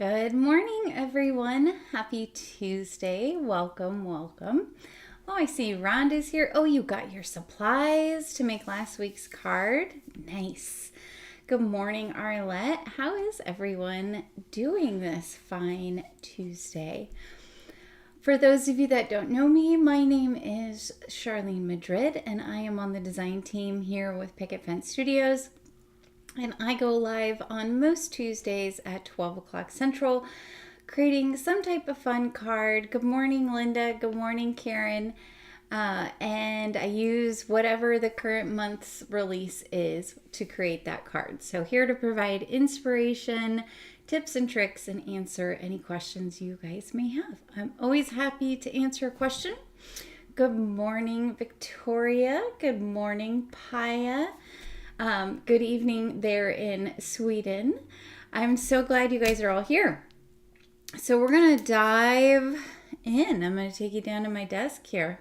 Good morning, everyone. Happy Tuesday. Welcome, welcome. Oh, I see Rhonda's here. Oh, you got your supplies to make last week's card. Nice. Good morning, Arlette. How is everyone doing this fine Tuesday? For those of you that don't know me, my name is Charlene Madrid, and I am on the design team here with Picket Studios. And I go live on most Tuesdays at 12 o'clock Central, creating some type of fun card. Good morning, Linda. Good morning, Karen. And I use whatever the current month's release is to create that card. So here to provide inspiration, tips and tricks, and answer any questions you guys may have. I'm always happy to answer a question. Good morning, Victoria. Good morning, Paya. Good evening there in Sweden. I'm so glad you guys are all here. So we're going to dive in. I'm going to take you down to my desk here.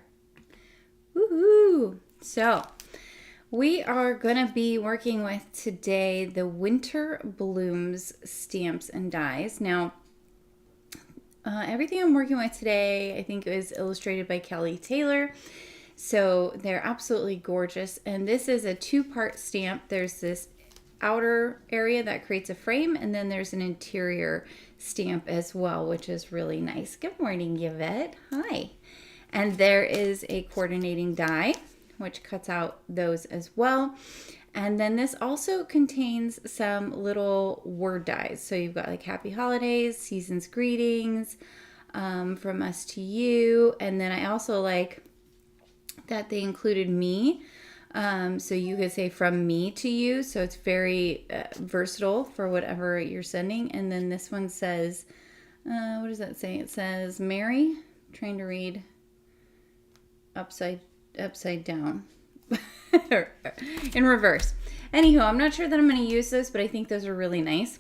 Woohoo! So we are going to be working with today the Winter Blooms stamps and dies. Now, everything I'm working with today, I think it was illustrated by Kelly Taylor. So they're absolutely gorgeous. And this is a two-part stamp. There's this outer area that creates a frame, and then there's an interior stamp as well, which is really nice. Good morning, Yvette. Hi. And there is a coordinating die, which cuts out those as well. And then this also contains some little word dies. So you've got like happy holidays, season's greetings, from us to you. And then I also like that they included me. So you could say from me to you. So it's very versatile for whatever you're sending. And then this one says, what does that say? It says Mary. I'm trying to read upside down in reverse. Anywho, I'm not sure that I'm going to use this, but I think those are really nice,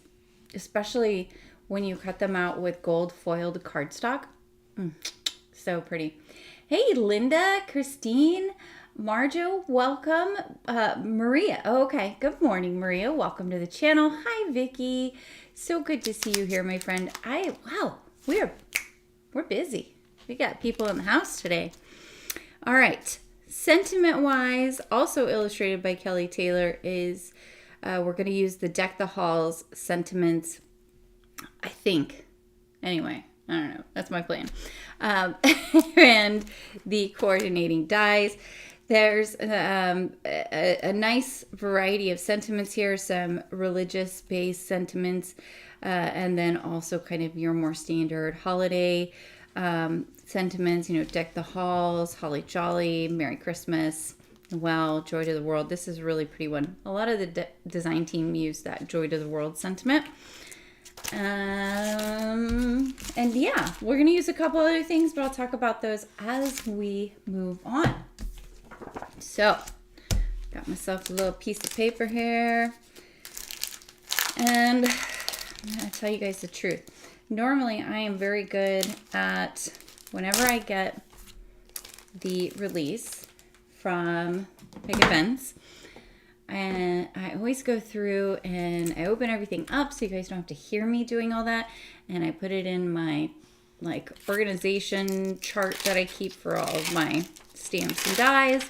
especially when you cut them out with gold foiled cardstock. So pretty. Hey, Linda, Christine, Marjo, welcome. Maria. Oh, okay. Good morning, Maria. Welcome to the channel. Hi, Vicky. So good to see you here, my friend. Wow, we're busy. We got people in the house today. All right. Sentiment-wise, also illustrated by Kelly Taylor, is we're going to use the Deck the Halls sentiments, I think. Anyway. I don't know. That's my plan. And the coordinating dies. There's a nice variety of sentiments here, some religious-based sentiments, and then also kind of your more standard holiday sentiments, Deck the Halls, Holly Jolly, Merry Christmas, Well, Joy to the World. This is a really pretty one. A lot of the design team used that Joy to the World sentiment. And yeah, we're going to use a couple other things, but I'll talk about those as we move on. So, got myself a little piece of paper here. And I'm going to tell you guys the truth. Normally, I am very good at, whenever I get the release from Picket Events, and I always go through and I open everything up so you guys don't have to hear me doing all that. And I put it in my organization chart that I keep for all of my stamps and dies.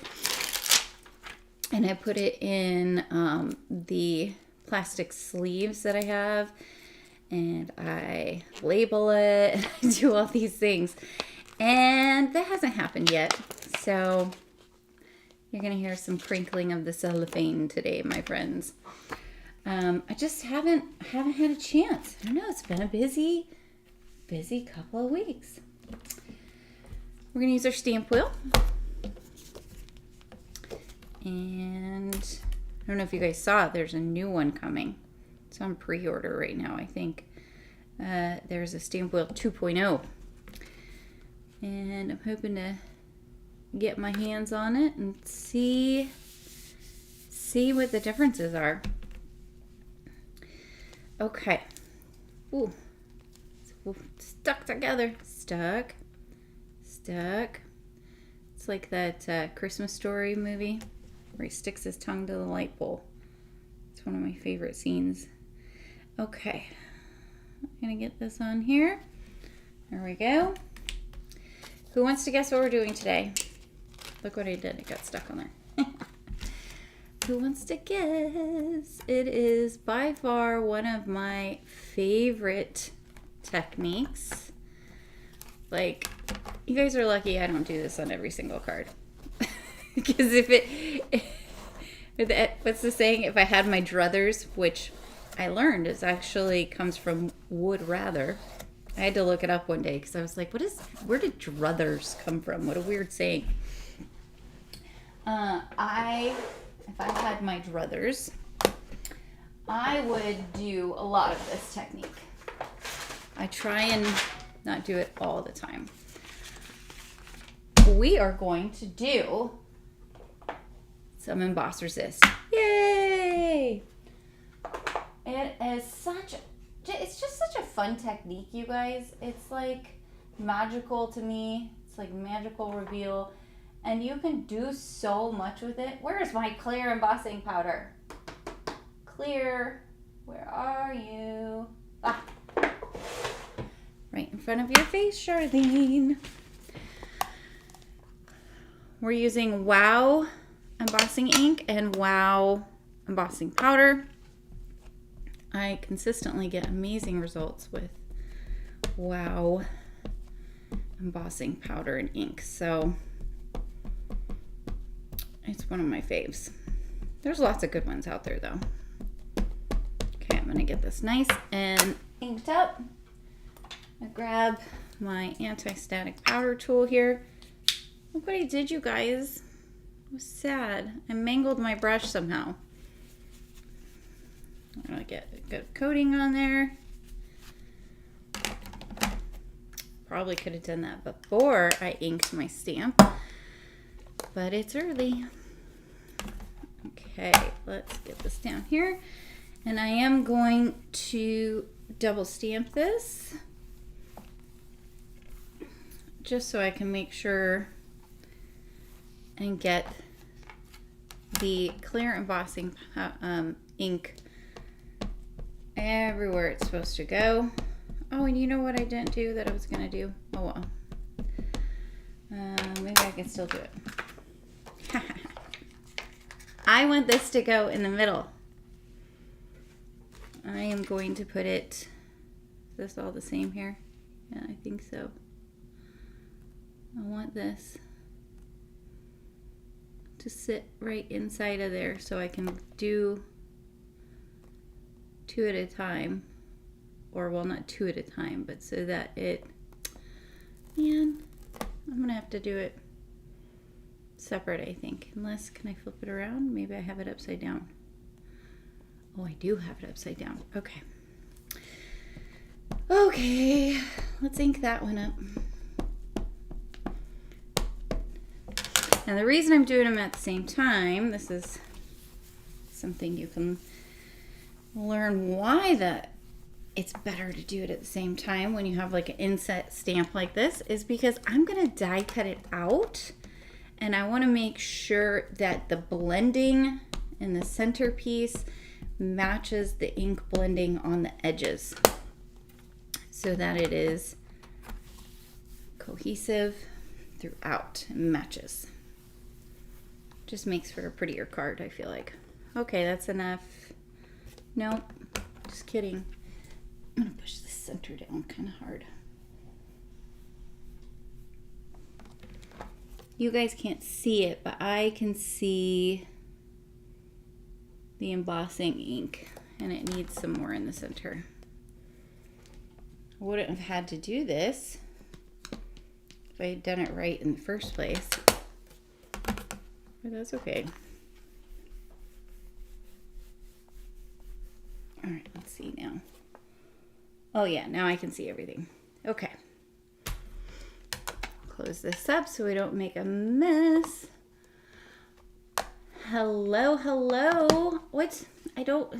And I put it in the plastic sleeves that I have. And I label it. I do all these things. And that hasn't happened yet. So you're going to hear some crinkling of the cellophane today, my friends. I just haven't had a chance. I don't know. It's been a busy couple of weeks. We're going to use our stamp wheel. And I don't know if you guys saw it. There's a new one coming. It's on pre-order right now, I think. There's a stamp wheel 2.0. And I'm hoping to get my hands on it and see what the differences are. Okay. Ooh. Stuck together. Stuck. It's like that Christmas Story movie where he sticks his tongue to the light bulb. It's one of my favorite scenes. Okay. I'm gonna get this on here. There we go. Who wants to guess what we're doing today? Look what I did, it got stuck on there. Who wants to guess? It is by far one of my favorite techniques. Like, you guys are lucky I don't do this on every single card. Because what's the saying? If I had my druthers, which I learned is actually comes from would rather. I had to look it up one day because I was like, where did druthers come from? What a weird saying. If I had my druthers, I would do a lot of this technique. I try and not do it all the time. We are going to do some emboss resist. Yay! It's just such a fun technique, you guys. It's like magical to me. It's like magical reveal. And you can do so much with it. Where is my clear embossing powder? Clear, where are you? Ah. Right in front of your face, Charlene. We're using Wow embossing ink and Wow embossing powder. I consistently get amazing results with Wow embossing powder and ink. So it's one of my faves. There's lots of good ones out there though. Okay, I'm gonna get this nice and inked up. I grab my anti-static powder tool here. Look what I did, you guys. It was sad. I mangled my brush somehow. I'm gonna get a good coating on there. Probably could have done that before I inked my stamp, but it's early. Okay, let's get this down here. And I am going to double stamp this just so I can make sure and get the clear embossing ink everywhere it's supposed to go. Oh, and you know what I didn't do that I was gonna do? Oh well. Maybe I can still do it. I want this to go in the middle. I am going to put it, is this all the same here? Yeah, I think so. I want this to sit right inside of there so I can do two at a time. Or, well, not two at a time, but so that it, man, I'm going to have to do it separate, I think. Unless, can I flip it around? Maybe I have it upside down. Oh, I do have it upside down. Okay. Okay, let's ink that one up. Now, the reason I'm doing them at the same time, this is something you can learn why that it's better to do it at the same time when you have like an inset stamp like this, is because I'm going to die cut it out. And I want to make sure that the blending in the centerpiece matches the ink blending on the edges so that it is cohesive throughout and matches. Just makes for a prettier card, I feel like. Okay, that's enough. Nope, just kidding. I'm gonna push the center down kind of hard. You guys can't see it, but I can see the embossing ink, and it needs some more in the center. I wouldn't have had to do this if I had done it right in the first place, but that's okay. All right, let's see now. Oh yeah, now I can see everything. Okay. Close this up so we don't make a mess. Hello, hello. What? I don't...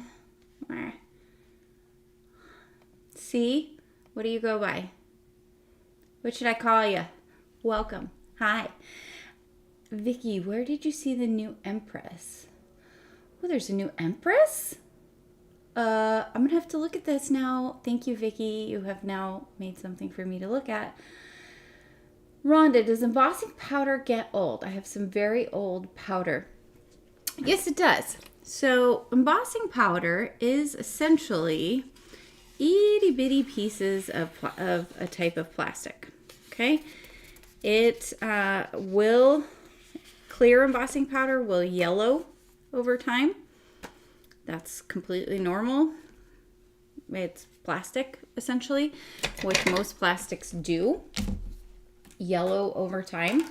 See? What do you go by? What should I call you? Welcome. Hi. Vicky, where did you see the new Empress? Oh, there's a new Empress? I'm gonna have to look at this now. Thank you, Vicky. You have now made something for me to look at. Rhonda, does embossing powder get old? I have some very old powder. Yes, it does. So embossing powder is essentially itty bitty pieces of a type of plastic. Okay, it will, clear embossing powder will yellow over time. That's completely normal. It's plastic essentially, which most plastics do yellow over time.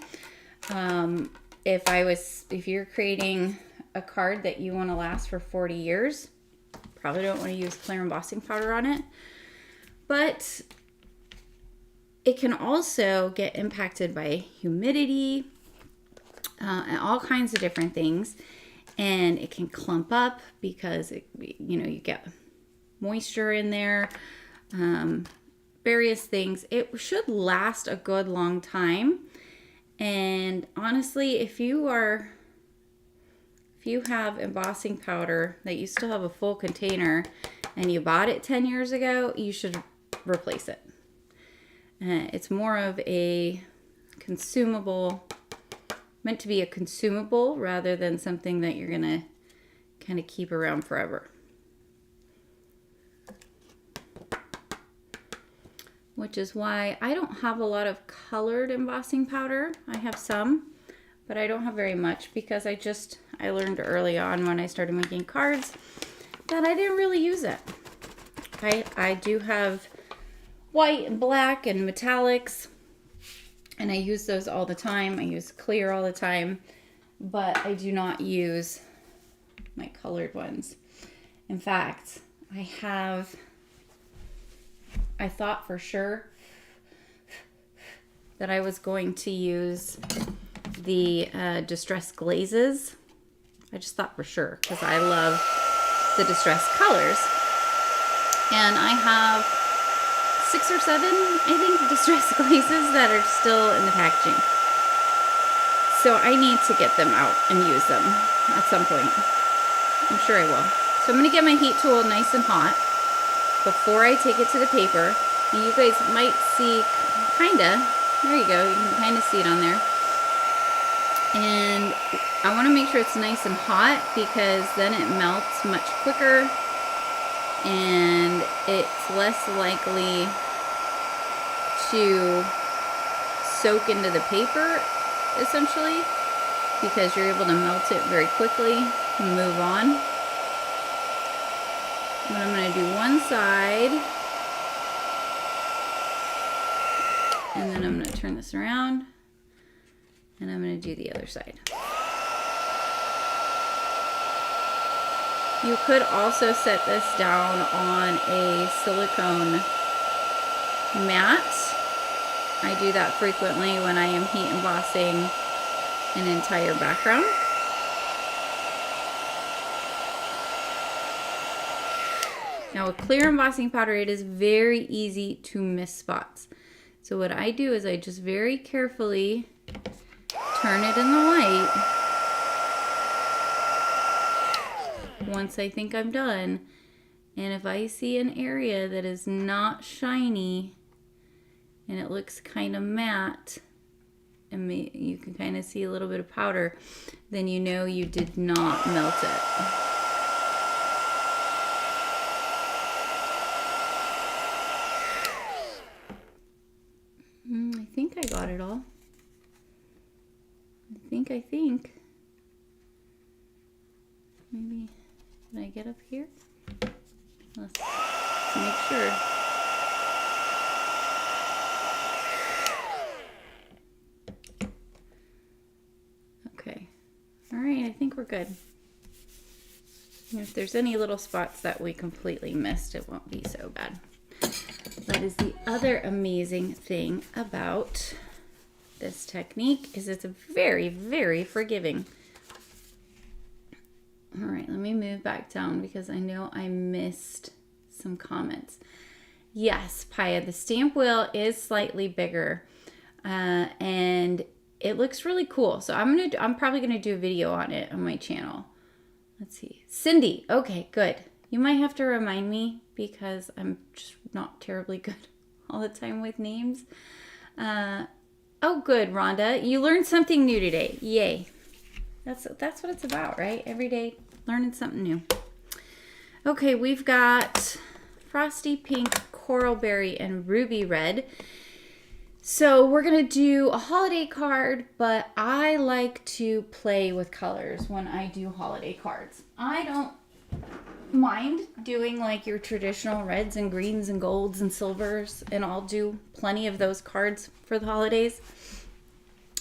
If you're creating a card that you want to last for 40 years, probably don't want to use clear embossing powder on it. But it can also get impacted by humidity and all kinds of different things. And it can clump up because you get moisture in there, various things. It should last a good long time. And honestly, if you have embossing powder that you still have a full container and you bought it 10 years ago, you should replace it. It's more of a consumable, meant to be a consumable rather than something that you're gonna kind of keep around forever. Which is why I don't have a lot of colored embossing powder. I have some, but I don't have very much because I learned early on when I started making cards that I didn't really use it. I do have white and black and metallics, and I use those all the time. I use clear all the time, but I do not use my colored ones. In fact, I thought for sure that I was going to use the distress glazes. I just thought for sure because I love the distress colors. And I have 6 or 7, I think, distress glazes that are still in the packaging. So I need to get them out and use them at some point. I'm sure I will. So I'm going to get my heat tool nice and hot before I take it to the paper. And you guys might see, there you go, you can kind of see it on there. And I want to make sure it's nice and hot because then it melts much quicker and it's less likely to soak into the paper, essentially, because you're able to melt it very quickly and move on. But I'm going to do one side, and then I'm going to turn this around, and I'm going to do the other side. You could also set this down on a silicone mat. I do that frequently when I am heat embossing an entire background. Now with clear embossing powder, it is very easy to miss spots. So what I do is I just very carefully turn it in the light once I think I'm done. And if I see an area that is not shiny and it looks kind of matte, and you can kind of see a little bit of powder, then you know you did not melt it. I think I got it all. I think. Maybe, can I get up here? Let's make sure. Okay. All right, I think we're good. And if there's any little spots that we completely missed, it won't be so bad. That is the other amazing thing about this technique, is it's very, very forgiving. All right, let me move back down because I know I missed some comments. Yes, Paya, the stamp wheel is slightly bigger, and it looks really cool. So I'm probably gonna do a video on it on my channel. Let's see, Cindy. Okay, good. You might have to remind me because I'm just not terribly good all the time with names. Oh, good, Rhonda. You learned something new today. Yay. That's what it's about, right? Every day learning something new. Okay, we've got Frosty Pink, Coral Berry, and Ruby Red. So we're going to do a holiday card, but I like to play with colors when I do holiday cards. I don't mind doing like your traditional reds and greens and golds and silvers, and I'll do plenty of those cards for the holidays.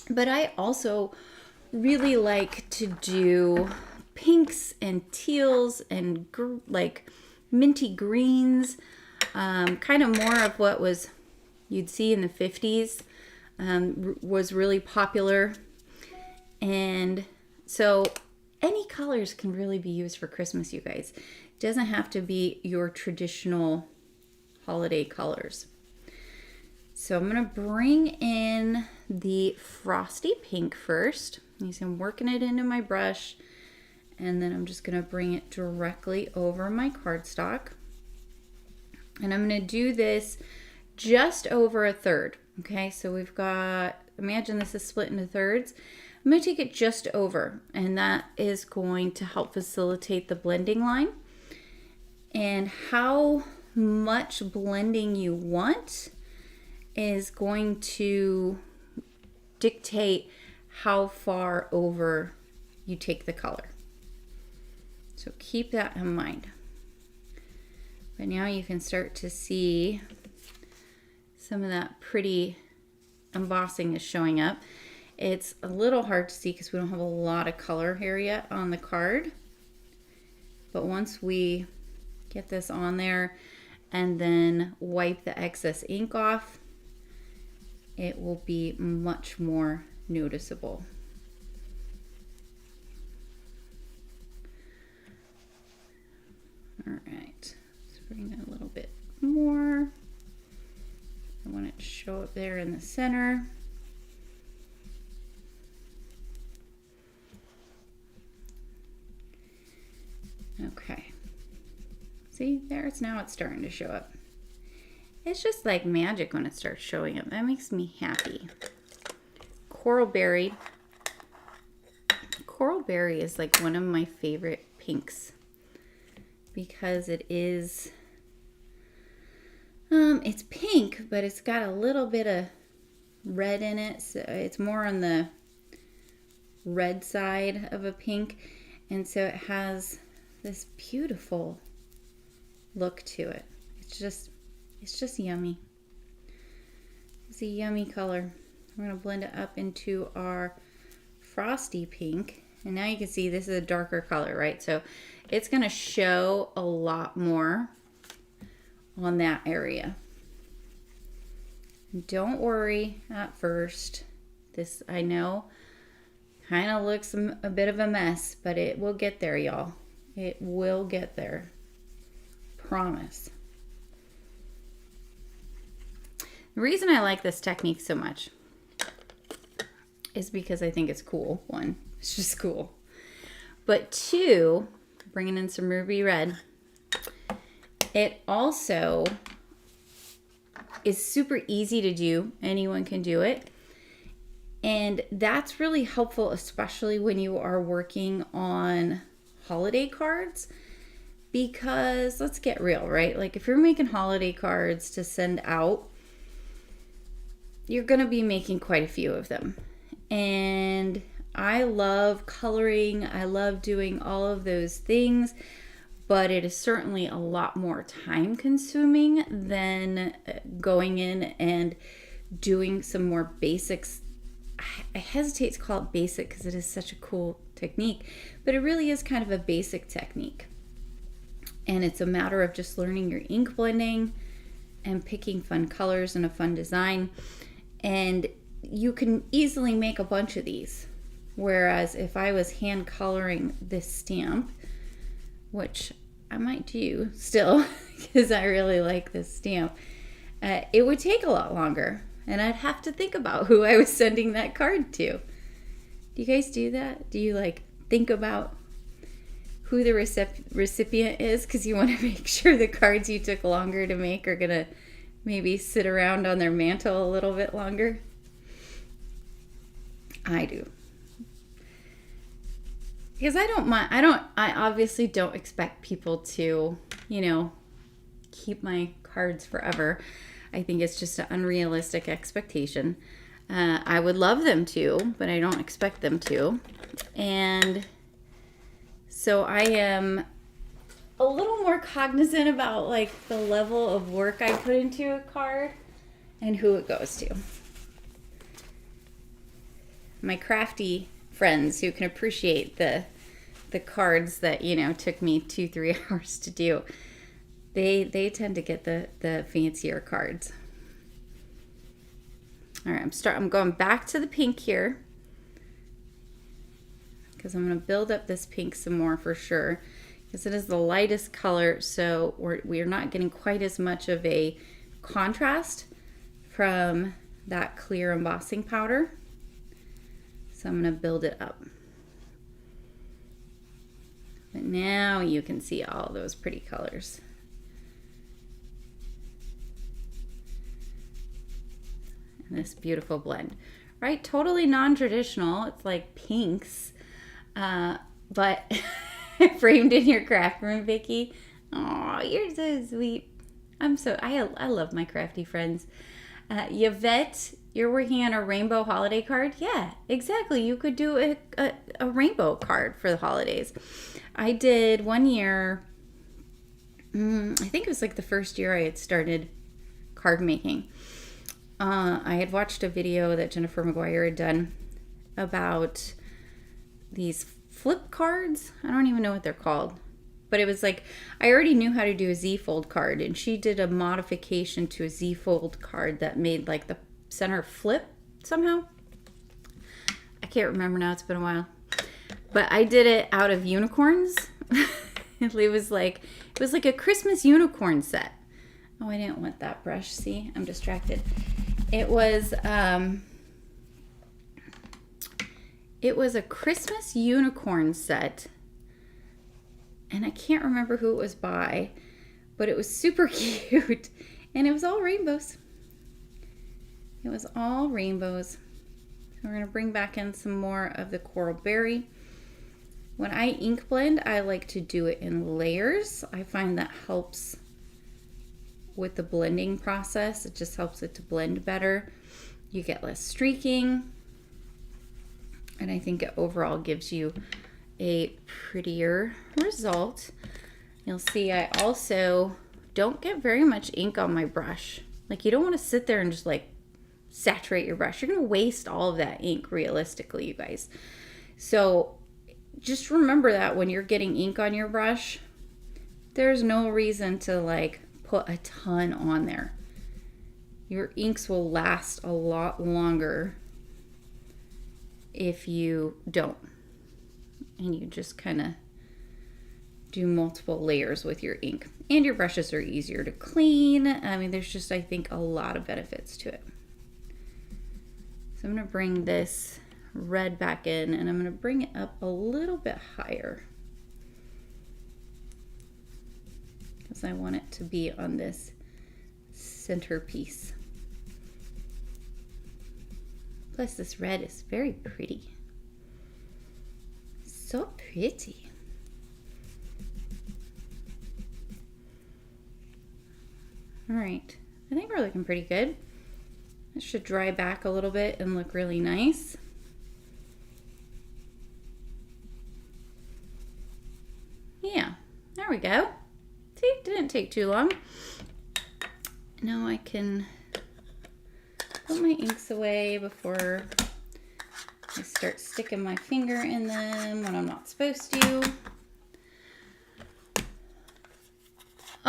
But I also really like to do pinks and teals and like minty greens, kind of more of what was you'd see in the 50s, was really popular. And so any colors can really be used for Christmas, you guys. It doesn't have to be your traditional holiday colors. So I'm going to bring in the Frosty Pink first. I'm working it into my brush, and then I'm just going to bring it directly over my cardstock. And I'm going to do this just over a third. Okay, so we've got, imagine this is split into thirds. I'm going to take it just over, and that is going to help facilitate the blending line. And how much blending you want is going to dictate how far over you take the color. So keep that in mind. But now you can start to see some of that pretty embossing is showing up. It's a little hard to see because we don't have a lot of color here yet on the card. But once we get this on there and then wipe the excess ink off, it will be much more noticeable. All right, let's bring that a little bit more. I want it to show up there in the center. Okay. See, it's starting to show up. It's just like magic when it starts showing up. That makes me happy. Coral Berry. Coral Berry is like one of my favorite pinks because it is, it's pink, but it's got a little bit of red in it. So it's more on the red side of a pink. And so it has this beautiful look to it. It's just yummy. It's a yummy color. We're going to blend it up into our Frosty Pink. And now you can see this is a darker color, right? So it's going to show a lot more on that area. Don't worry at first. This, I know, kind of looks a bit of a mess, but it will get there, y'all. It will get there. Promise. The reason I like this technique so much is because I think it's cool. One, it's just cool. But two, bringing in some Ruby Red, it also is super easy to do. Anyone can do it. And that's really helpful, especially when you are working on holiday cards, because let's get real, right? Like if you're making holiday cards to send out, you're going to be making quite a few of them. And I love coloring. I love doing all of those things, but it is certainly a lot more time consuming than going in and doing some more basics. I hesitate to call it basic because it is such a cool technique, but it really is kind of a basic technique. And it's a matter of just learning your ink blending and picking fun colors and a fun design. And you can easily make a bunch of these. Whereas if I was hand coloring this stamp, which I might do still because I really like this stamp, it would take a lot longer. And I'd have to think about who I was sending that card to. Do you guys do that? Do you like think about who the recipient is, because you want to make sure the cards you took longer to make are going to maybe sit around on their mantle a little bit longer. I do. Because I don't mind, I obviously don't expect people to, keep my cards forever. I think it's just an unrealistic expectation. I would love them to, but I don't expect them to. And so I am a little more cognizant about like the level of work I put into a card and who it goes to. My crafty friends who can appreciate the cards that, took me 2-3 hours to do, they tend to get the fancier cards. All right, I'm going back to the pink here, because I'm going to build up this pink some more for sure, because it is the lightest color, so we're not getting quite as much of a contrast from that clear embossing powder. So I'm going to build it up. But now you can see all those pretty colors. And this beautiful blend, right? Totally non-traditional. It's like pinks, but framed in your craft room, Vicki. Oh, you're so sweet. I love my crafty friends. Yvette, you're working on a rainbow holiday card? Yeah, exactly. You could do a rainbow card for the holidays. I did one year, I think it was like the first year I had started card making. I had watched a video that Jennifer McGuire had done about these flip cards. I don't even know what they're called. But it was like, I already knew how to do a Z-fold card, and she did a modification to a Z-fold card that made like the center flip somehow. I can't remember now, it's been a while. But I did it out of unicorns. It was like a Christmas unicorn set. Oh, I didn't want that brush. See, I'm distracted. It was a Christmas unicorn set. And I can't remember who it was by, but it was super cute. And it was all rainbows. It was all rainbows. So we're going to bring back in some more of the coral berry. When I ink blend, I like to do it in layers. I find that helps with the blending process. It just helps it to blend better. You get less streaking. And I think it overall gives you a prettier result. You'll see I also don't get very much ink on my brush. Like, you don't want to sit there and just like saturate your brush. You're going to waste all of that ink realistically, you guys. So just remember that when you're getting ink on your brush, there's no reason to like put a ton on there. Your inks will last a lot longer if you don't. And you just kind of do multiple layers with your ink. And your brushes are easier to clean. I mean, there's just, I think, a lot of benefits to it. So I'm going to bring this red back in, and I'm going to bring it up a little bit higher, because I want it to be on this centerpiece. Plus, this red is very pretty. So pretty. All right, I think we're looking pretty good. It should dry back a little bit and look really nice. Yeah, there we go. See, didn't take too long. Now I can put my inks away before I start sticking my finger in them when I'm not supposed to.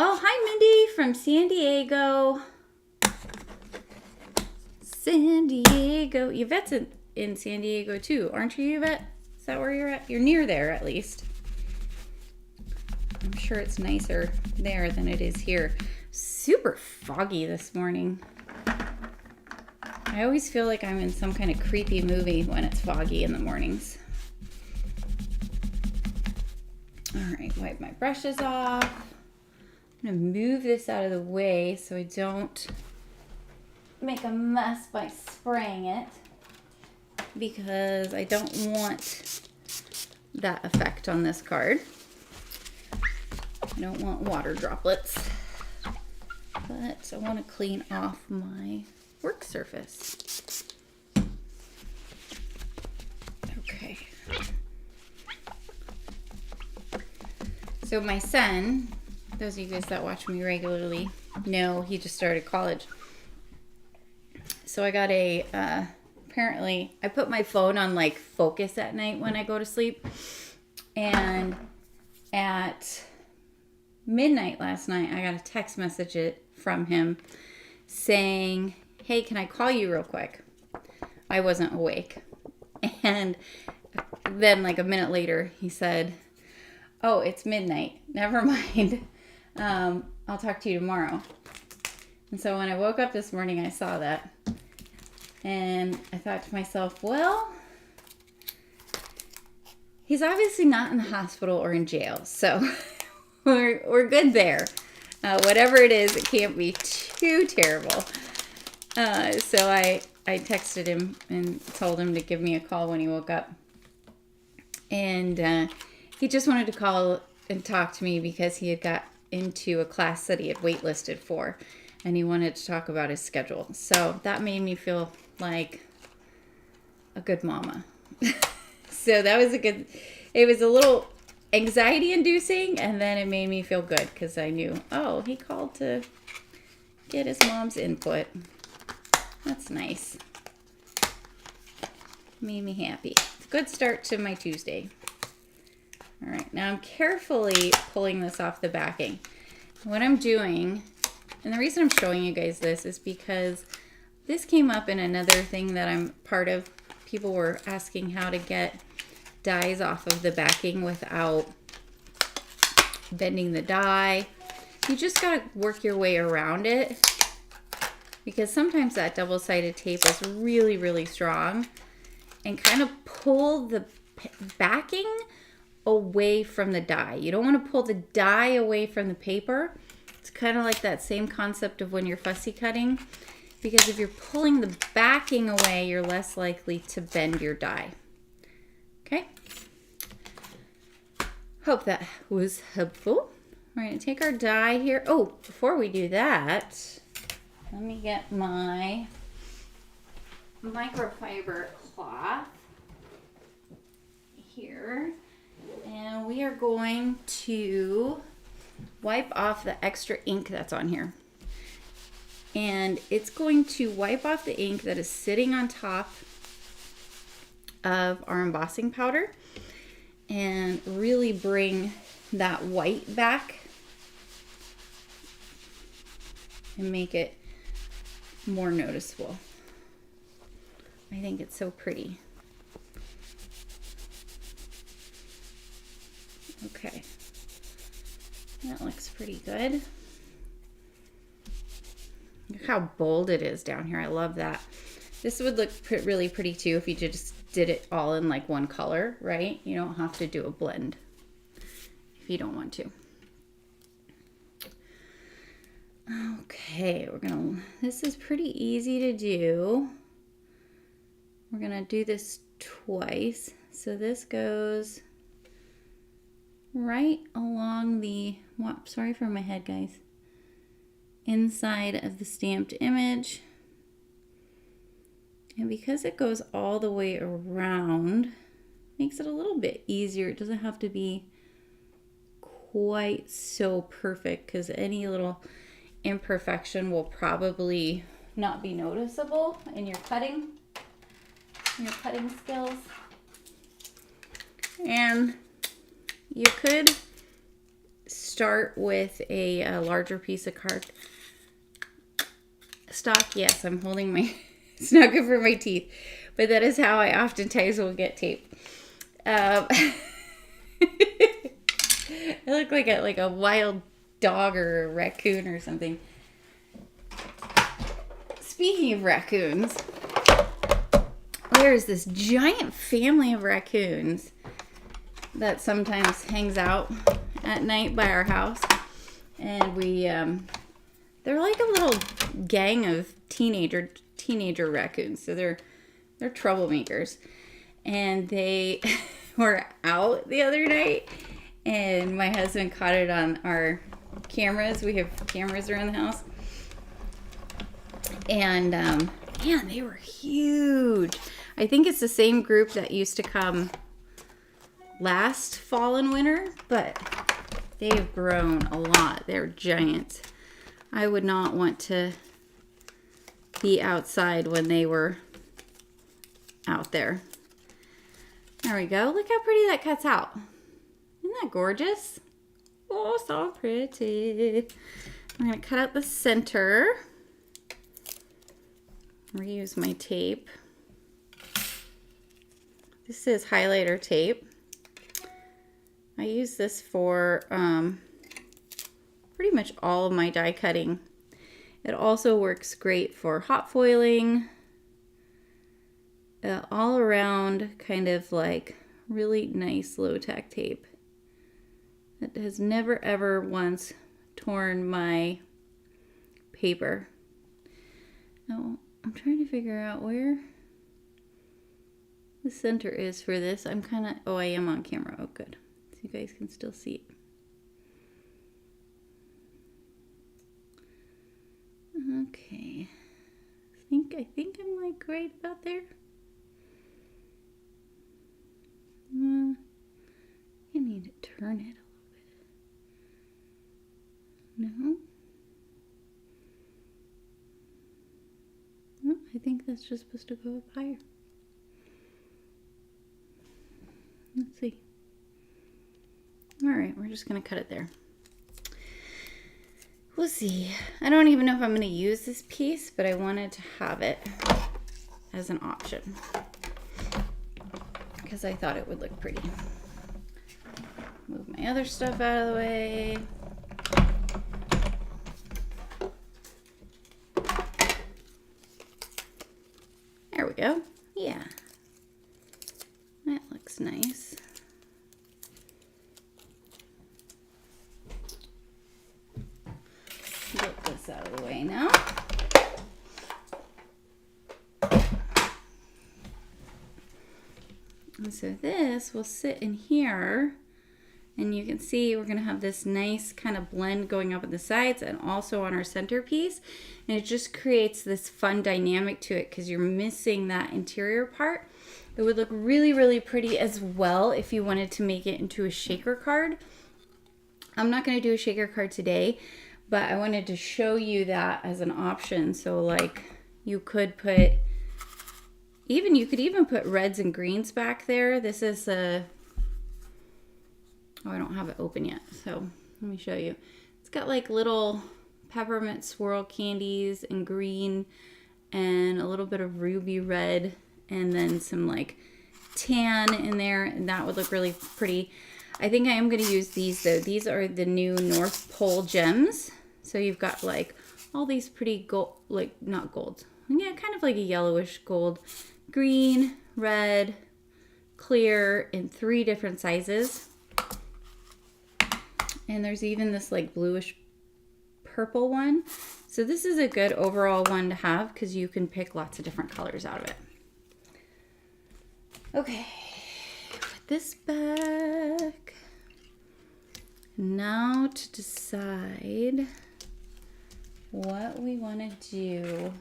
Oh, hi Mindy from San Diego. San Diego. Yvette's in San Diego too, aren't you, Yvette? Is that where you're at? You're near there at least. I'm sure it's nicer there than it is here. Super foggy this morning. I always feel like I'm in some kind of creepy movie when it's foggy in the mornings. All right, wipe my brushes off. I'm going to move this out of the way so I don't make a mess by spraying it, because I don't want that effect on this card. I don't want water droplets, but I want to clean off my work surface. Okay. So my son, those of you guys that watch me regularly know he just started college. So I got apparently I put my phone on like focus at night when I go to sleep. And at midnight last night, I got a text message from him saying, hey, can I call you real quick? I wasn't awake. And then like a minute later, he said, oh, it's midnight. Never mind. I'll talk to you tomorrow. And so when I woke up this morning, I saw that. And I thought to myself, well, he's obviously not in the hospital or in jail. So we're good there. Whatever it is, it can't be too terrible. So I texted him and told him to give me a call when he woke up. And he just wanted to call and talk to me because he had got into a class that he had waitlisted for. And he wanted to talk about his schedule. So that made me feel like a good mama. So that was it was a little anxiety inducing, and then it made me feel good because I knew, oh, he called to get his mom's input. That's nice. Made me happy. Good start to my Tuesday. All right, now I'm carefully pulling this off the backing. What I'm doing, and the reason I'm showing you guys this is because this came up in another thing that I'm part of. People were asking how to get dies off of the backing without bending the die. You just got to work your way around it, because sometimes that double-sided tape is really, really strong, and kind of pull the backing away from the die. You don't want to pull the die away from the paper. It's kind of like that same concept of when you're fussy cutting, because if you're pulling the backing away, you're less likely to bend your die. Okay? Hope that was helpful. We're going to take our die here. Oh, before we do that, let me get my microfiber cloth here. And we are going to wipe off the extra ink that's on here. And it's going to wipe off the ink that is sitting on top of our embossing powder and really bring that white back and make it more noticeable. I think it's so pretty. Okay, that looks pretty good. Look how bold it is down here. I love that. This would look really pretty too if you just did it all in like one color, right? You don't have to do a blend if you don't want to. Okay, this is pretty easy to do. We're gonna do this twice. So this goes right along the, sorry for my head, guys, inside of the stamped image. And because it goes all the way around, makes it a little bit easier. It doesn't have to be quite so perfect, because any little imperfection will probably not be noticeable in your cutting skills. And you could start with a larger piece of card stock. Yes, I'm holding my, it's not good for my teeth, but that is how I oftentimes will get tape. I look like a wild dog or a raccoon or something. Speaking of raccoons, there's this giant family of raccoons that sometimes hangs out at night by our house. And we, they're like a little gang of teenager raccoons. So they're troublemakers. And they were out the other night. And my husband caught it on our cameras. We have cameras around the house. And, man, they were huge. I think it's the same group that used to come last fall and winter, but they've grown a lot. They're giants. I would not want to be outside when they were out there. There we go. Look how pretty that cuts out. Isn't that gorgeous? Oh, so pretty. I'm going to cut out the center. Reuse my tape. This is highlighter tape. I use this for pretty much all of my die cutting. It also works great for hot foiling. All around kind of like really nice low tack tape. It has never ever once torn my paper. Now, I'm trying to figure out where the center is for this. I'm kind of, oh, I am on camera. Oh, good. So you guys can still see it. Okay. I think I'm like right about there. I need to turn it a little bit. No? Oh, I think that's just supposed to go up higher. Let's see. All right, we're just going to cut it there. We'll see. I don't even know if I'm going to use this piece, but I wanted to have it as an option because I thought it would look pretty. Move my other stuff out of the way. There we go. Yeah. That looks nice. Get this out of the way now. And so this will sit in here, and you can see we're going to have this nice kind of blend going up at the sides and also on our centerpiece, and it just creates this fun dynamic to it because you're missing that interior part. It would look really, really pretty as well if you wanted to make it into a shaker card. I'm not going to do a shaker card today, but I wanted to show you that as an option. So like you could put, you could even put reds and greens back there. This is a, oh, I don't have it open yet. So let me show you. It's got like little peppermint swirl candies and green and a little bit of ruby red and then some like tan in there, and that would look really pretty. I think I am going to use these though. These are the new North Pole gems. So you've got like all these pretty gold, like not gold, yeah, kind of like a yellowish gold, green, red, clear in 3 different sizes. And there's even this like bluish purple one. So this is a good overall one to have because you can pick lots of different colors out of it. Okay, put this back. Now to decide what we want to do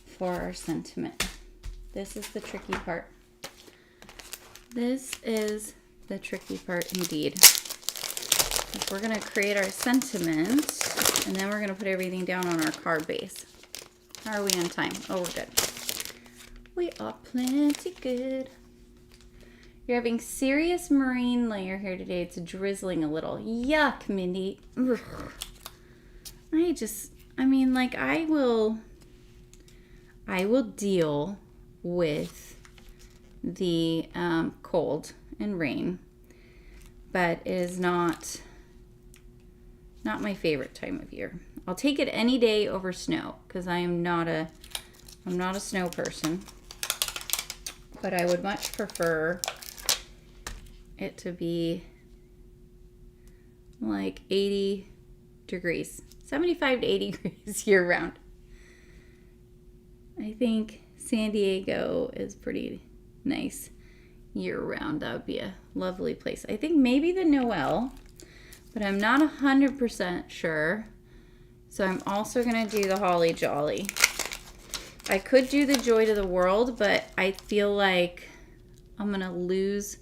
for our sentiment. This is the tricky part. This is the tricky part indeed. We're going to create our sentiment, and then we're going to put everything down on our card base. How are we on time? Oh, we're good. We are plenty good. You're having serious marine layer here today. It's drizzling a little. Yuck, Mindy. Ugh. I mean, like, I will deal with the cold and rain, but it is not my favorite time of year. I'll take it any day over snow because I'm not a snow person, but I would much prefer it to be like 80 degrees, 75 to 80 degrees year round. I think San Diego is pretty nice year round. That would be a lovely place. I think maybe the Noel, but I'm not 100% sure. So I'm also going to do the Holly Jolly. I could do the Joy to the World, but I feel like I'm going to lose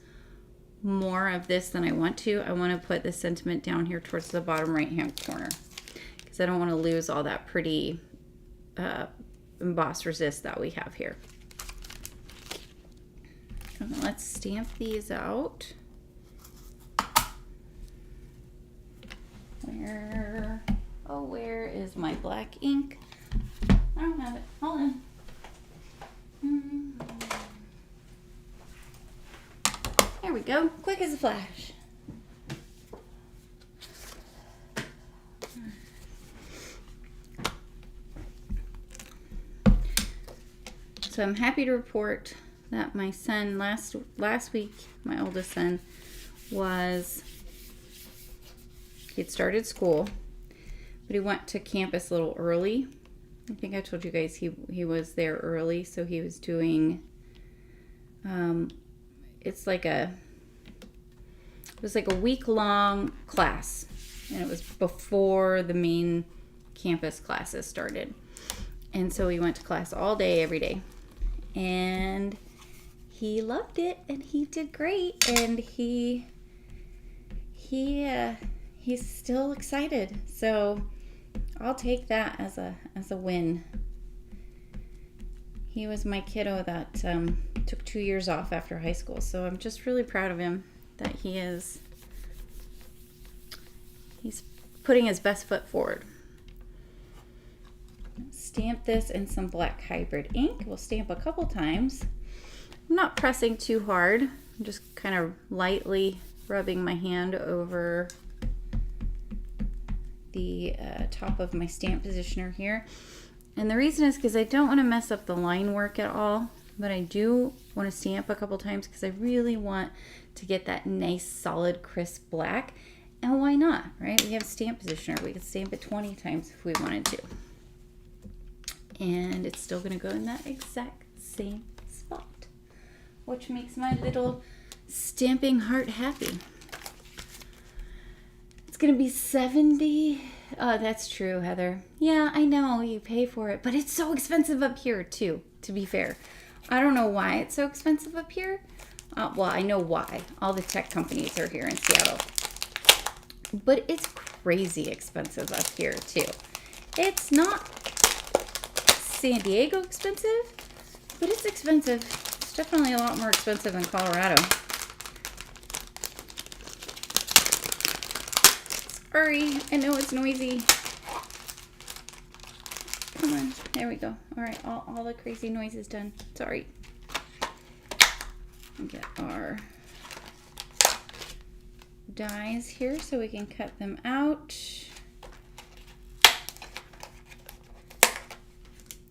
more of this than I want to. I want to put the sentiment down here towards the bottom right hand corner because I don't want to lose all that pretty embossed resist that we have here. Let's stamp these out. Where is my black ink? I don't have it. Hold on. There we go. Quick as a flash. So I'm happy to report that my son last week, my oldest son, he'd started school, but he went to campus a little early. I think I told you guys he was there early, so he was doing it was like a week-long class, and it was before the main campus classes started. And so he went to class all day, every day. And he loved it, and he did great, and he's still excited. So I'll take that as a win. He was my kiddo that took 2 years off after high school, so I'm just really proud of him that he's putting his best foot forward. Stamp this in some black hybrid ink. We'll stamp a couple times. I'm not pressing too hard. I'm just kind of lightly rubbing my hand over the top of my stamp positioner here. And the reason is because I don't want to mess up the line work at all, but I do want to stamp a couple times because I really want to get that nice, solid, crisp black. And why not, right? We have a stamp positioner. We could stamp it 20 times if we wanted to. And it's still going to go in that exact same spot, which makes my little stamping heart happy. It's going to be 70. Oh, that's true, Heather. Yeah, I know you pay for it, but it's so expensive up here too, to be fair. I don't know why it's so expensive up here. Well, I know why. All the tech companies are here in Seattle. But it's crazy expensive up here too. It's not San Diego expensive, but it's expensive. It's definitely a lot more expensive in Colorado. Sorry, I know it's noisy. Come on, there we go. All right, all the crazy noise is done. Sorry. Get our dies here so we can cut them out.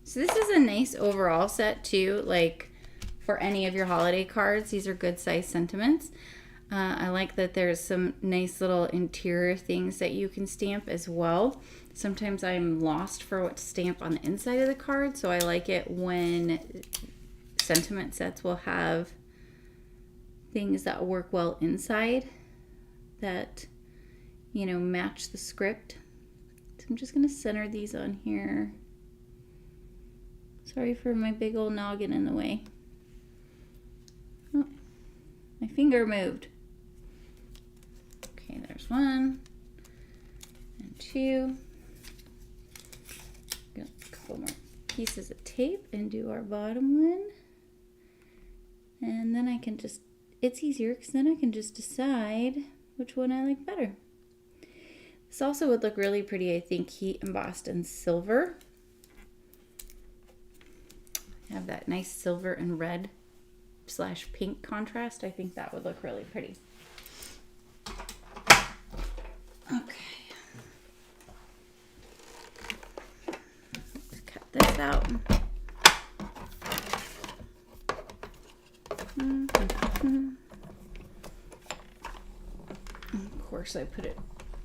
So this is a nice overall set too, like for any of your holiday cards. These are good size sentiments. I like that there's some nice little interior things that you can stamp as well. Sometimes I'm lost for what to stamp on the inside of the card, so I like it when sentiment sets will have things that work well inside that, you know, match the script. So I'm just going to center these on here. Sorry for my big old noggin in the way. Oh, my finger moved. Okay, there's one and two. Got a couple more pieces of tape and do our bottom one. And then I can just, it's easier because then I can just decide which one I like better. This also would look really pretty, I think, heat embossed in silver. Have that nice silver and red / pink contrast. I think that would look really pretty. Okay. Let's cut this out. Of course I put it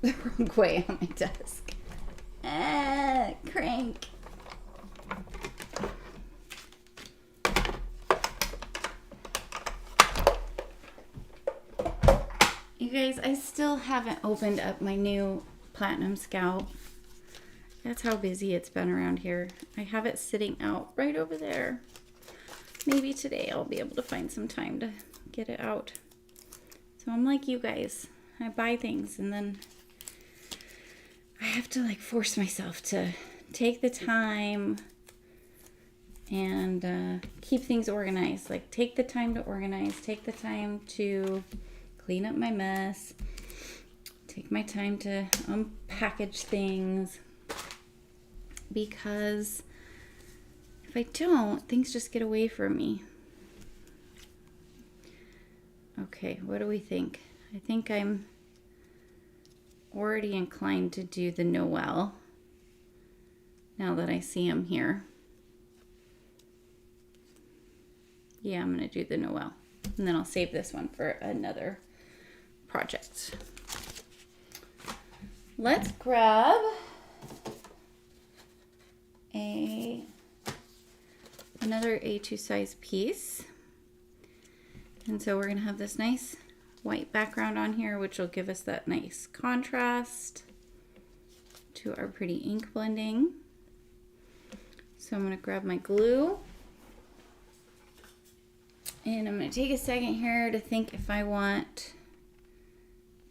the wrong way on my desk. Crank. You guys, I still haven't opened up my new Platinum Scout. That's how busy it's been around here. I have it sitting out right over there. Maybe today I'll be able to find some time to get it out. So I'm like you guys. I buy things and then I have to like force myself to take the time and keep things organized. Like take the time to organize. Take the time to clean up my mess. Take my time to unpackage things. Because if I don't, things just get away from me. Okay, what do we think? I think I'm already inclined to do the Noel now that I see him here. Yeah, I'm going to do the Noel. And then I'll save this one for another project. Let's grab another A2 size piece. And so we're going to have this nice white background on here, which will give us that nice contrast to our pretty ink blending. So I'm going to grab my glue. And I'm going to take a second here to think if I want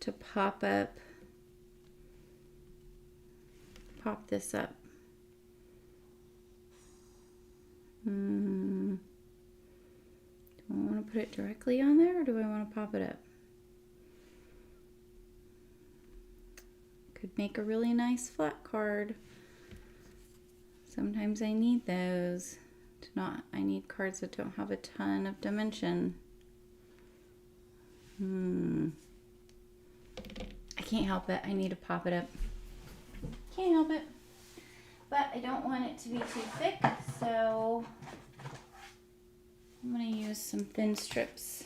to pop this up. Do I want to put it directly on there or do I want to pop it up? Could make a really nice flat card. Sometimes I need those. I need cards that don't have a ton of dimension. I can't help it. I need to pop it up. Can't help it. But I don't want it to be too thick, so I'm going to use some thin strips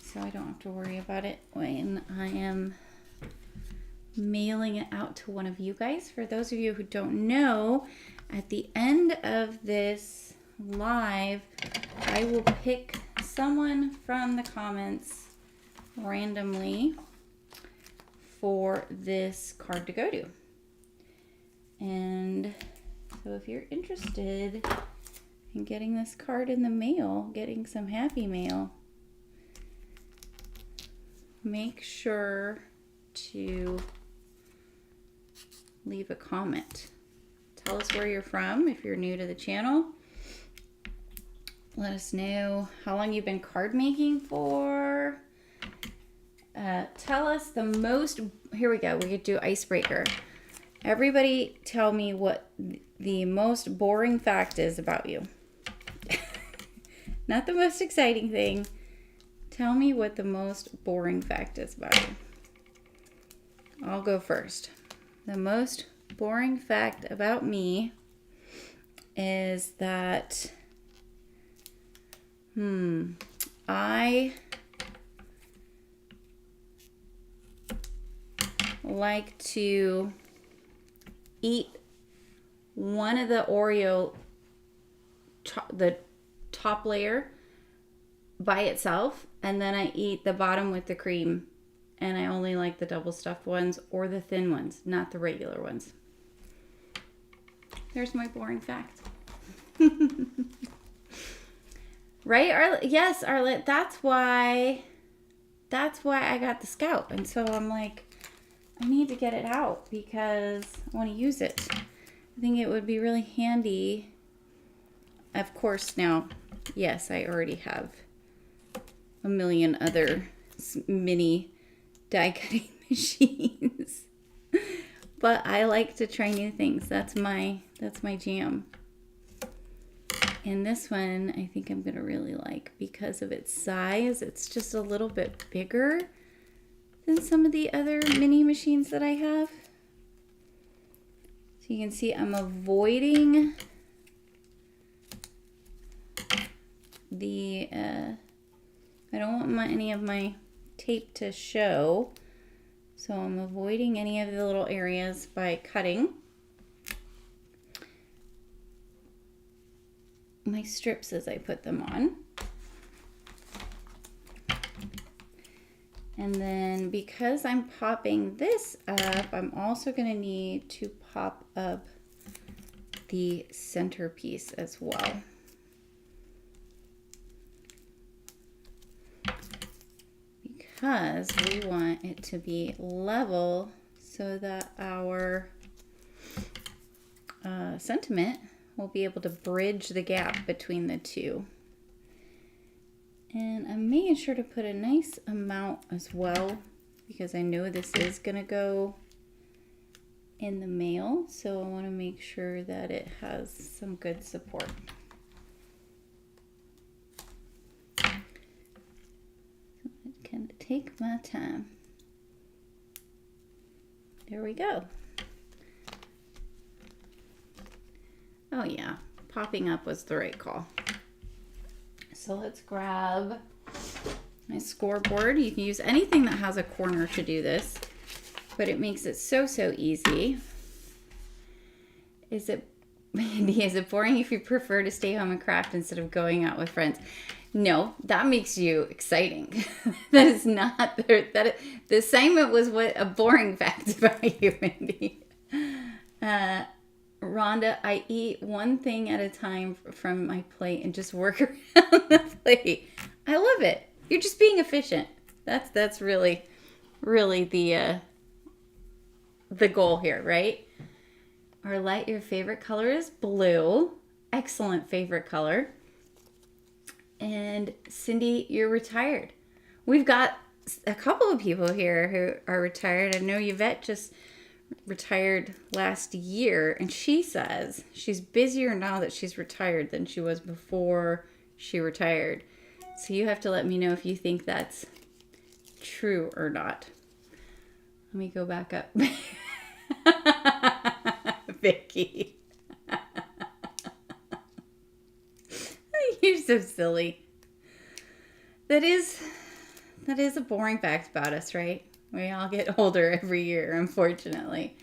so I don't have to worry about it when I am mailing it out to one of you guys. For those of you who don't know, at the end of this live, I will pick someone from the comments randomly for this card to go to. And so if you're interested in getting this card in the mail, getting some happy mail, make sure to leave a comment. Tell us where you're from if you're new to the channel. Let us know how long you've been card making for. Tell us the most, here we go, we could do icebreaker. Everybody tell me what the most boring fact is about you. Not the most exciting thing. Tell me what the most boring fact is about you. I'll go first. The most boring fact about me is that I like to eat one of the Oreo, the top layer by itself, and then I eat the bottom with the cream, and I only like the double stuffed ones or the thin ones, not the regular ones. There's my boring fact. Right, Arlette? Yes, Arlette, that's why I got the Scout. And so I'm like, I need to get it out because I want to use it. I think it would be really handy. Of course, now, yes, I already have a million other mini die cutting machines. But I like to try new things. That's my jam. And this one, I think I'm going to really like because of its size. It's just a little bit bigger than some of the other mini machines that I have. So you can see I'm avoiding the, I don't want any of my tape to show. So I'm avoiding any of the little areas by cutting my strips as I put them on. And then because I'm popping this up, I'm also going to need to pop up the centerpiece as well. Because we want it to be level so that our sentiment will be able to bridge the gap between the two. And I'm making sure to put a nice amount as well because I know this is going to go in the mail, so I want to make sure that it has some good support. Can take my time. There we go. Oh yeah, popping up was the right call. So let's grab my scoreboard. You can use anything that has a corner to do this, but it makes it so easy. Is it boring if you prefer to stay home and craft instead of going out with friends? No, that makes you exciting. That is not the assignment was what a boring fact about you, Mindy. Rhonda, I eat one thing at a time from my plate and just work around the plate. I love it. You're just being efficient. That's really the goal here, right? Arlette, your favorite color is blue. Excellent favorite color. And Cindy, you're retired. We've got a couple of people here who are retired. I know Yvette just retired last year, and she says she's busier now that she's retired than she was before she retired. So you have to let me know if you think that's true or not. Let me go back up. Vicky. You're so silly. That is a boring fact about us, right? We all get older every year, unfortunately.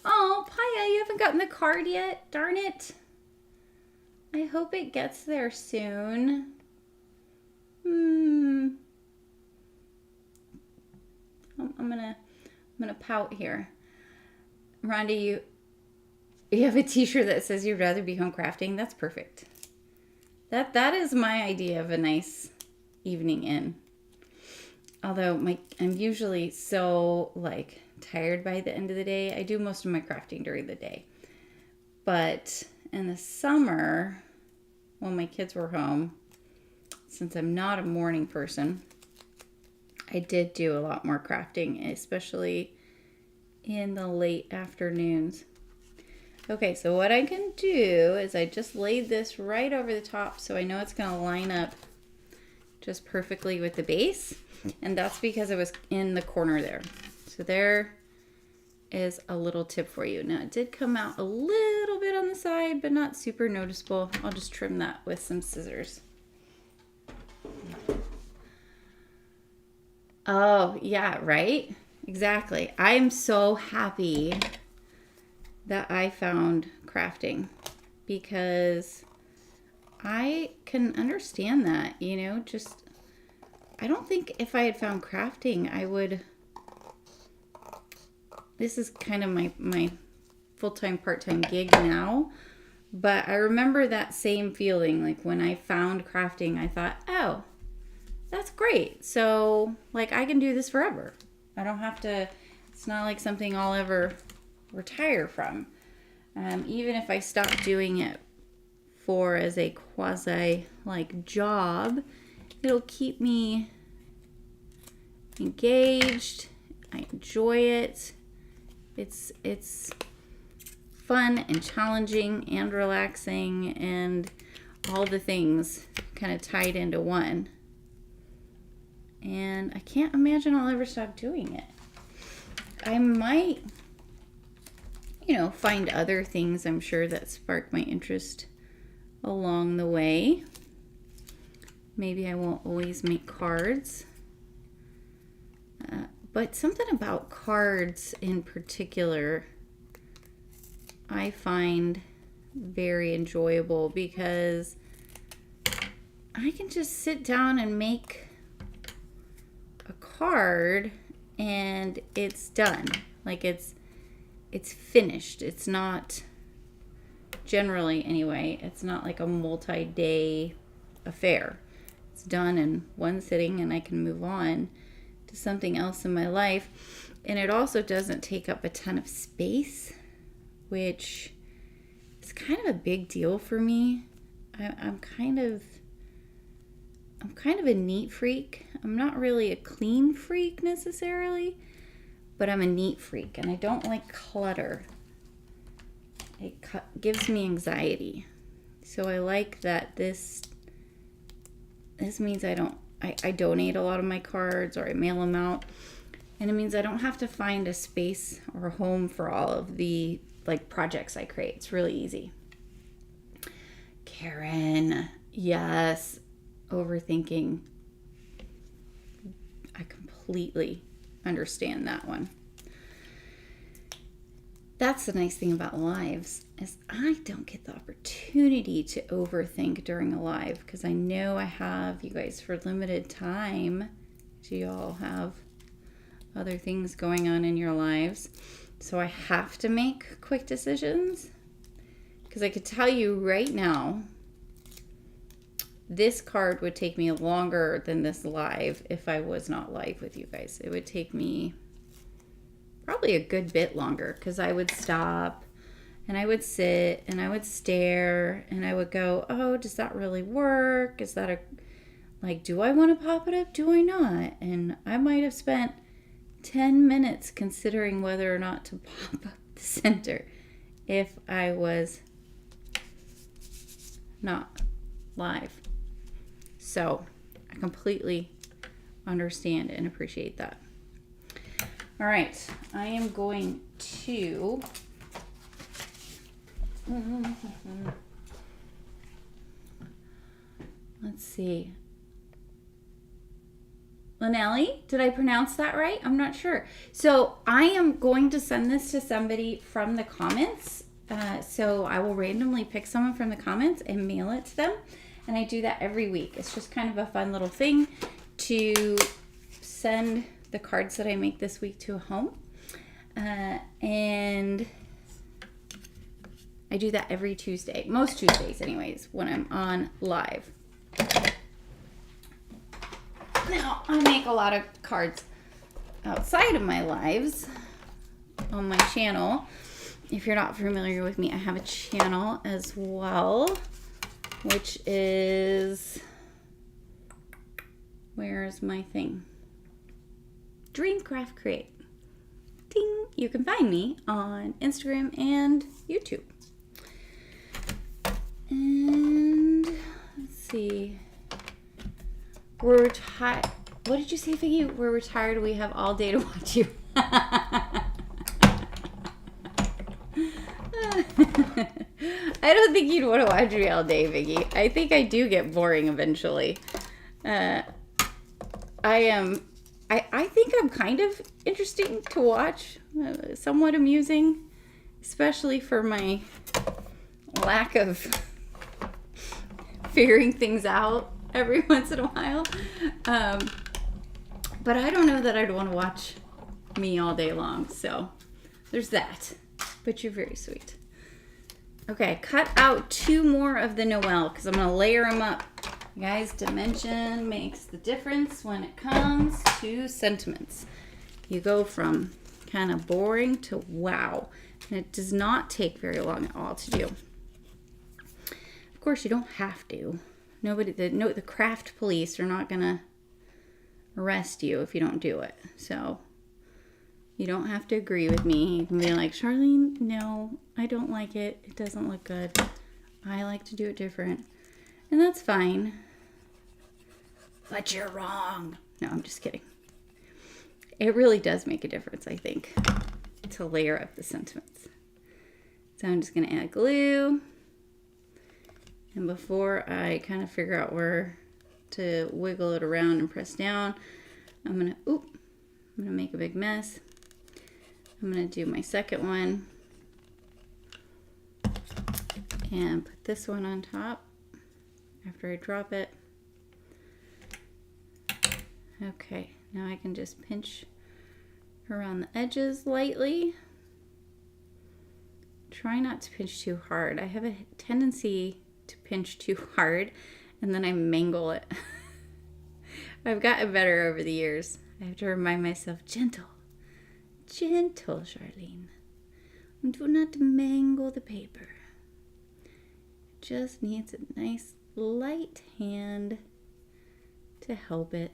Oh, Paya, you haven't gotten the card yet? Darn it. I hope it gets there soon. I'm gonna pout here. Rhonda, you have a t-shirt that says you'd rather be home crafting. That's perfect. That is my idea of a nice evening in. Although I'm usually so tired by the end of the day. I do most of my crafting during the day. But in the summer, when my kids were home, since I'm not a morning person, I did do a lot more crafting, especially in the late afternoons. Okay, so what I can do is I just laid this right over the top so I know it's going to line up just perfectly with the base. And that's because it was in the corner there. So there is a little tip for you. Now it did come out a little bit on the side, but not super noticeable. I'll just trim that with some scissors. Oh, yeah, right? Exactly. I am so happy that I found crafting because I can understand that, just I don't think if I had found crafting, I would. This is kind of my full-time, part-time gig now, but I remember that same feeling. Like when I found crafting, I thought, oh, that's great. So I can do this forever. I don't have to. It's not like something I'll ever retire from. Even if I stop doing it as a quasi job, it'll keep me engaged. I enjoy it. It's fun and challenging and relaxing and all the things kind of tied into one. And I can't imagine I'll ever stop doing it. I might, find other things I'm sure that spark my interest along the way. Maybe I won't always make cards. But something about cards in particular I find very enjoyable because I can just sit down and make a card and it's done. Like it's finished. It's not, generally anyway, it's not like a multi-day affair. It's done in one sitting and I can move on to something else in my life. And it also doesn't take up a ton of space, which is kind of a big deal for me. I'm kind of a neat freak. I'm not really a clean freak necessarily, but I'm a neat freak and I don't like clutter. It gives me anxiety. So I like that this means I donate a lot of my cards or I mail them out. And it means I don't have to find a space or a home for all of the like projects I create. It's really easy. Karen, yes, overthinking. I completely understand that one. That's the nice thing about lives is I don't get the opportunity to overthink during a live because I know I have you guys for limited time. Do you all have other things going on in your lives? So I have to make quick decisions because I could tell you right now, this card would take me longer than this live if I was not live with you guys. It would take me probably a good bit longer because I would stop and I would sit and I would stare and I would go, oh, does that really work? Is that do I want to pop it up? Do I not? And I might have spent 10 minutes considering whether or not to pop up the center if I was not live. So I completely understand and appreciate that. All right, I am going to let's see. Lanelli, did I pronounce that right? I'm not sure. So I am going to send this to somebody from the comments. So I will randomly pick someone from the comments and mail it to them. And I do that every week. It's just kind of a fun little thing to send the cards that I make this week to a home. And I do that every Tuesday. Most Tuesdays anyways, when I'm on live. Now, I make a lot of cards outside of my lives on my channel. If you're not familiar with me, I have a channel as well, which is, where's my thing? Dreamcraft Create. Ding! You can find me on Instagram and YouTube. And let's see. We're retired. What did you say, Vicki? We're retired. We have all day to watch you. I don't think you'd want to watch me all day, Vicki. I think I do get boring eventually. I think I'm kind of interesting to watch, somewhat amusing, especially for my lack of figuring things out every once in a while. But I don't know that I'd want to watch me all day long. So there's that. But you're very sweet. Okay, cut out 2 more of the Noel because I'm going to layer them up. Guys, dimension makes the difference when it comes to sentiments. You go from kind of boring to wow. And it does not take very long at all to do. Of course, you don't have to. The craft police are not going to arrest you if you don't do it. So you don't have to agree with me. You can be like, Charlene, no, I don't like it. It doesn't look good. I like to do it different. And that's fine. But you're wrong. No, I'm just kidding. It really does make a difference, I think, to layer up the sentiments. So I'm just going to add glue. And before I kind of figure out where to wiggle it around and press down, I'm going to, I'm gonna make a big mess. I'm gonna do my second one and put this one on top after I drop it. Okay, now I can just pinch around the edges lightly. Try not to pinch too hard. I have a tendency to pinch too hard and then I mangle it. I've gotten better over the years. I have to remind myself, gentle, gentle, Charlene. Do not mangle the paper. It just needs a nice light hand to help it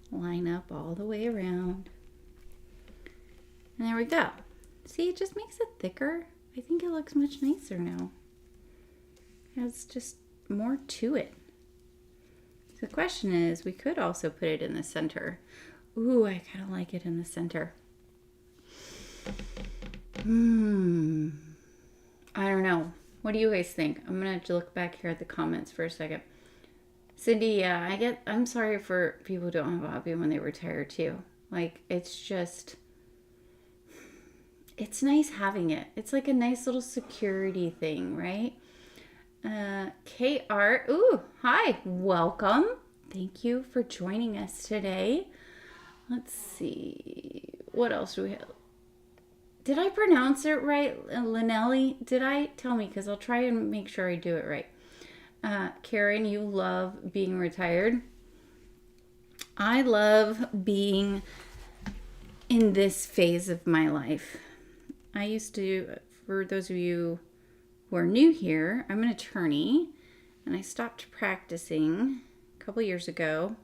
line up all the way around. And there we go. See, it just makes it thicker. I think it looks much nicer now. It has just more to it. So the question is, we could also put it in the center. Ooh, I kind of like it in the center. I don't know. What do you guys think? I'm going to look back here at the comments for a second. Cindy, yeah, I'm sorry for people who don't have a hobby when they retire too. Like, it's just, it's nice having it. It's like a nice little security thing, right? KR, ooh, hi, welcome. Thank you for joining us today. Let's see, what else do we have? Did I pronounce it right, Linelli? Did I? Tell me, because I'll try and make sure I do it right. Karen, you love being retired. I love being in this phase of my life. I used to, for those of you who are new here, I'm an attorney, and I stopped practicing a couple years ago,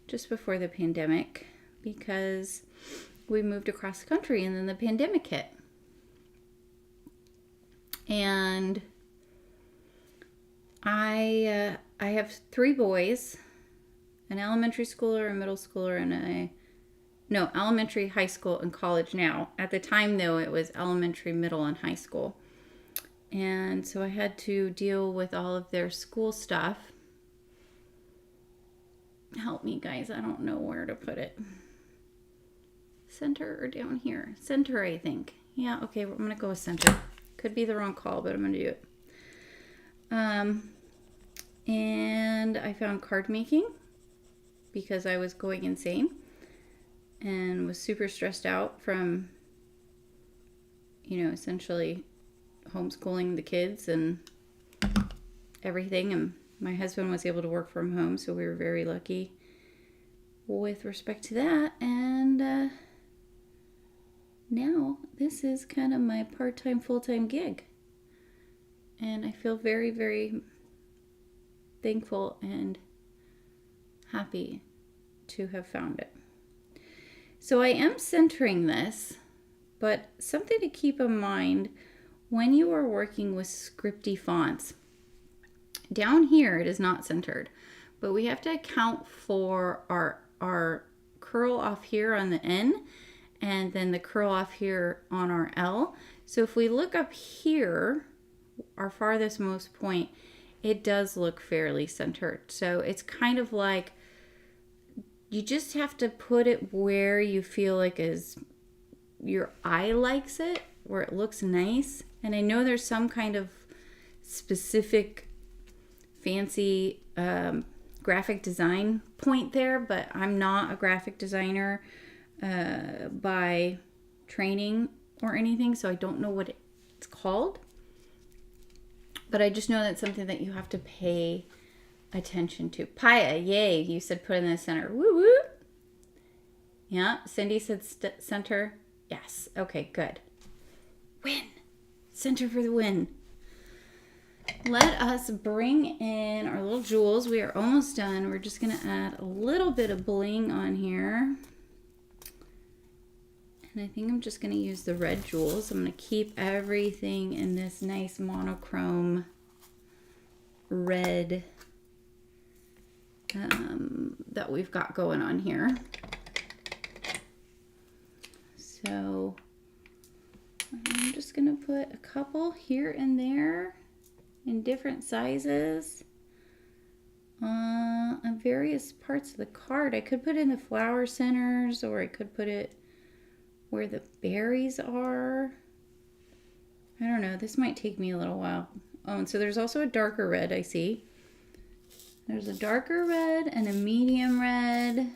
just before the pandemic, because we moved across the country and then the pandemic hit. And I have 3 boys, an elementary schooler, a middle schooler, and elementary, high school, and college now. At the time, though, it was elementary, middle, and high school. And so I had to deal with all of their school stuff. Help me, guys. I don't know where to put it. Center or down here? Center, I think. Yeah, okay, I'm going to go with center. Could be the wrong call, but I'm going to do it. And I found card making because I was going insane and was super stressed out from, essentially homeschooling the kids and everything. And my husband was able to work from home, so we were very lucky with respect to that. And now this is kind of my part-time, full-time gig. And I feel very, very thankful and happy to have found it. So I am centering this, but something to keep in mind when you are working with scripty fonts. Down here it is not centered, but we have to account for our curl off here on the N and then the curl off here on our L. So if we look up here, our farthest most point, it does look fairly centered. So it's kind of like you just have to put it where you feel like is your eye likes it, where it looks nice. And I know there's some kind of specific fancy graphic design point there, but I'm not a graphic designer by training or anything, so I don't know what it's called. But I just know that's something that you have to pay attention to. Paya, yay, you said put in the center. Woo woo. Yeah, Cindy said center. Yes, okay, good. Win. Center for the win. Let us bring in our little jewels. We are almost done. We're just going to add a little bit of bling on here. And I think I'm just going to use the red jewels. I'm going to keep everything in this nice monochrome red that we've got going on here. So I'm just going to put a couple here and there in different sizes. on various parts of the card. I could put in the flower centers, or I could put it where the berries are. I don't know. This might take me a little while. Oh, and so there's also a darker red, I see. There's a darker red and a medium red.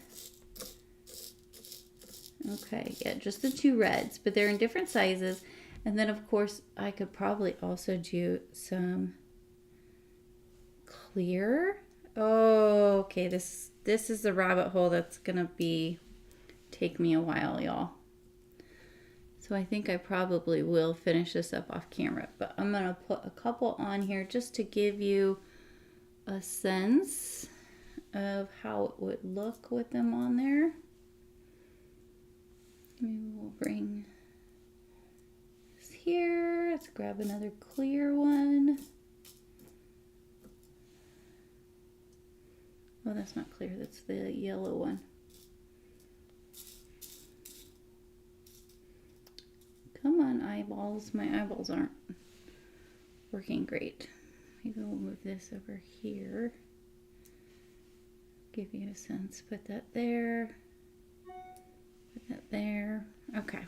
Okay, yeah, just the two reds, but they're in different sizes. And then, of course, I could probably also do some clear. Oh, okay, this is the rabbit hole that's gonna take me a while, y'all. So I think I probably will finish this up off camera, but I'm gonna put a couple on here just to give you a sense of how it would look with them on there. Maybe we'll bring this here. Let's grab another clear one. Oh, that's not clear. That's the yellow one. Come on, eyeballs. My eyeballs aren't working great. Maybe we'll move this over here. Give you a sense. Put that there. Put that there. Okay.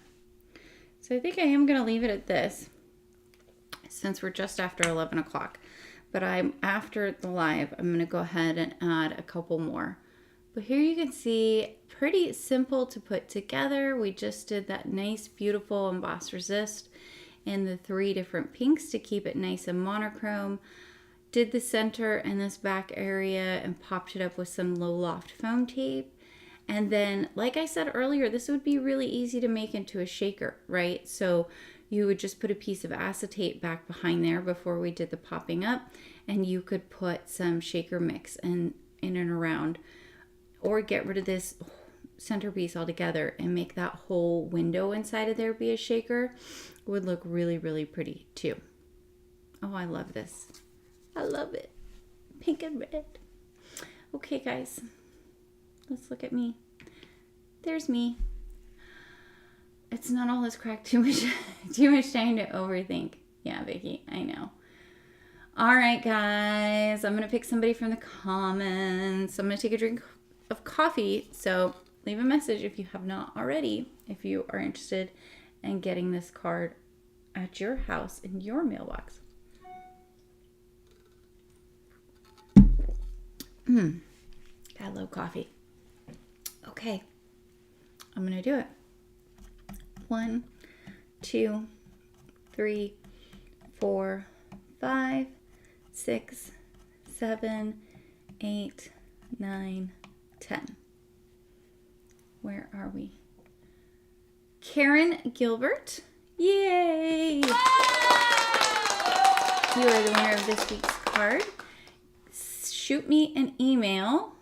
So I think I am going to leave it at this since we're just after 11 o'clock. But after the live, I'm going to go ahead and add a couple more. But here you can see, pretty simple to put together. We just did that nice, beautiful embossed resist in the 3 different pinks to keep it nice and monochrome. Did the center and this back area and popped it up with some low loft foam tape. And then, like I said earlier, this would be really easy to make into a shaker, right? So you would just put a piece of acetate back behind there before we did the popping up, and you could put some shaker mix in and around, or get rid of this centerpiece altogether and make that whole window inside of there be a shaker. It would look really, really pretty too. Oh, I love this. I love it. Pink and red. Okay, guys. Let's look at me. There's me. It's not all this crack. Too much time to overthink. Yeah, Vicky, I know. All right, guys. I'm going to pick somebody from the comments. I'm going to take a drink of coffee. So leave a message if you have not already, if you are interested in getting this card at your house in your mailbox. I love coffee. Okay, I'm gonna do it. 1, 2, 3, 4, 5, 6, 7, 8, 9, 10. Where are we? Karen Gilbert. Yay! You are the winner of this week's card. Shoot me an email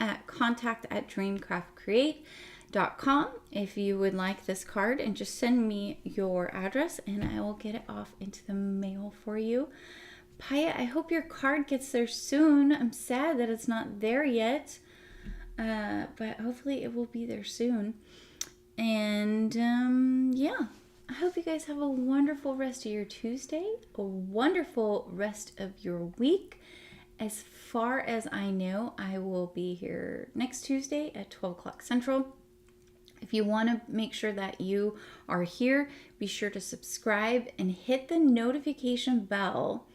at contact@dreamcraftcreate.com if you would like this card, and just send me your address and I will get it off into the mail for you. Paya, I hope your card gets there soon. I'm sad that it's not there yet, but hopefully it will be there soon. And yeah, I hope you guys have a wonderful rest of your Tuesday, a wonderful rest of your week. As far as I know, I will be here next Tuesday at 12 o'clock Central. If you want to make sure that you are here, be sure to subscribe and hit the notification bell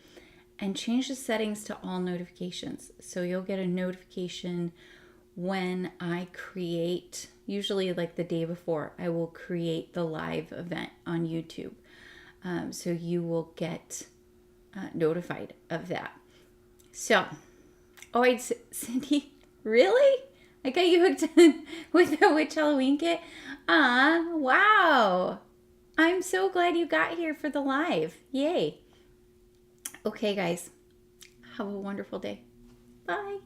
and change the settings to all notifications. So you'll get a notification when I create, usually like the day before, I will create the live event on YouTube. So you will get notified of that. So, Cindy, really? I got you hooked with the Witch Halloween kit? Wow. I'm so glad you got here for the live. Yay. Okay, guys. Have a wonderful day. Bye.